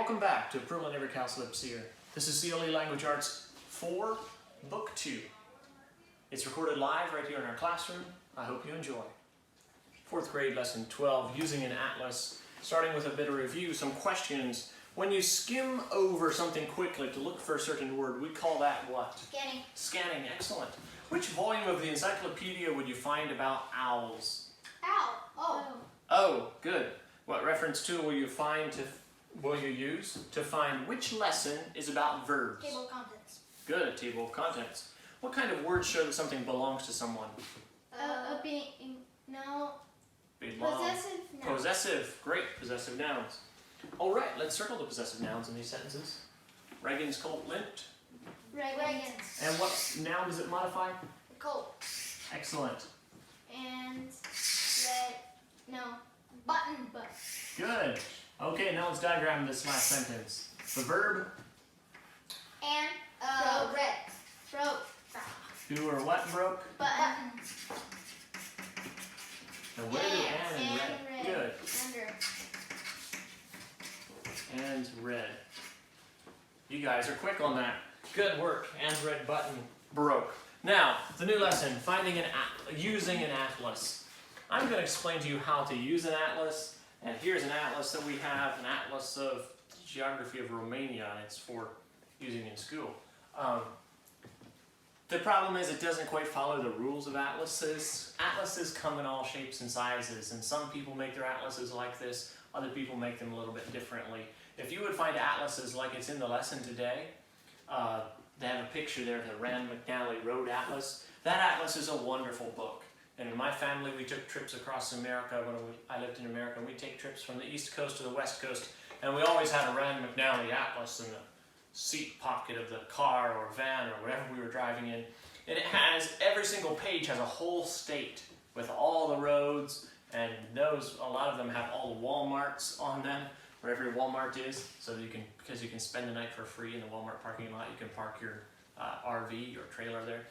welcome back to Preliminary Cowslips here. This is CLE Language Arts 4, Book 2. It's recorded live right here in our classroom. I hope you enjoy. 4th grade lesson 12, using an atlas. Starting with a bit of review, some questions. When you skim over something quickly to look for a certain word, we call that what? Scanning. Scanning, excellent. Which volume of the encyclopedia would you find about owls? Owl. Oh. Oh, good. What reference tool will you use to find which lesson is about verbs? Table of contents. Good, a table of contents. What kind of words show that something belongs to someone? Belong. Possessive nouns. Possessive, great, possessive nouns. All right, let's circle the possessive nouns in these sentences. Reagan's colt limped. Reagan's. And what noun does it modify? Colt. Excellent. And button. Good. Okay, now let's diagram this last sentence. The verb. And broke. Who or what broke? Button. And where do and red? Good. And red. You guys are quick on that. Good work. And red button broke. Now, the new lesson, using an atlas. I'm going to explain to you how to use an atlas. And here's an atlas that we have, an atlas of geography of Romania, and it's for using in school. The problem is it doesn't quite follow the rules of atlases. Atlases come in all shapes and sizes, and some people make their atlases like this, other people make them a little bit differently. If you would find atlases like it's in the lesson today, they have a picture there of the Mcnally Road Atlas. That atlas is a wonderful book. And in my family, we took trips across America when I lived in America. We'd take trips from the East Coast to the West Coast, and we always had a Mcnally Atlas in the seat pocket of the car or van or whatever we were driving in. And it has, every single page has a whole state with all the roads, and a lot of them have all the Walmarts on them, where every Walmart is, so that because you can spend the night for free in the Walmart parking lot, you can park your RV or trailer there.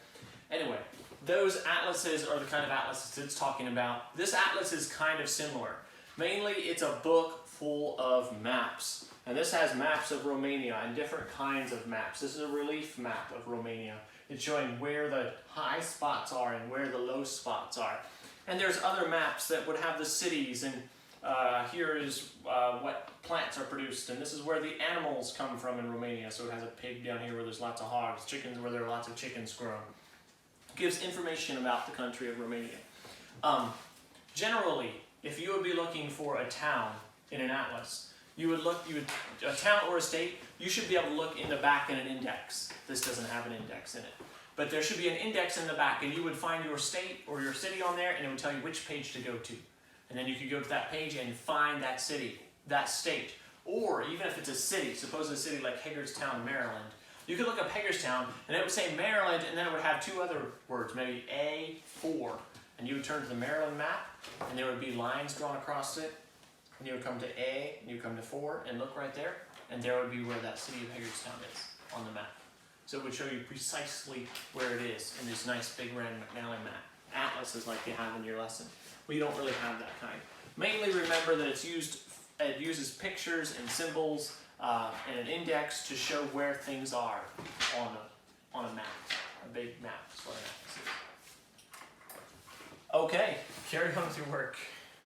Anyway, those atlases are the kind of atlases it's talking about. This atlas is kind of similar. Mainly, it's a book full of maps. And this has maps of Romania and different kinds of maps. This is a relief map of Romania. It's showing where the high spots are and where the low spots are. And there's other maps that would have the cities, and here is what plants are produced, and this is where the animals come from in Romania. So it has a pig down here where there's lots of hogs, chickens where there are lots of chickens grown. It gives information about the country of Romania. Generally, if you would be looking for a town in an atlas, a town or a state, you should be able to look in the back in an index. This doesn't have an index in it. But there should be an index in the back, and you would find your state or your city on there, and it would tell you which page to go to. And then you could go to that page and find that city, that state. Or even if it's a city, suppose a city like Hagerstown, Maryland, you could look up Hagerstown, and it would say Maryland, and then it would have two other words, maybe A4. And you would turn to the Maryland map, and there would be lines drawn across it. And you would come to A, and you would come to 4, and look right there, and there would be where that city of Hagerstown is on the map. So it would show you precisely where it is in this nice big round Mcnally map. Atlases like you have in your lesson. We don't really have that kind. Mainly remember that it uses pictures and symbols and an index to show where things are on a map, a big map. That's what an atlas is. Okay, carry on with your work.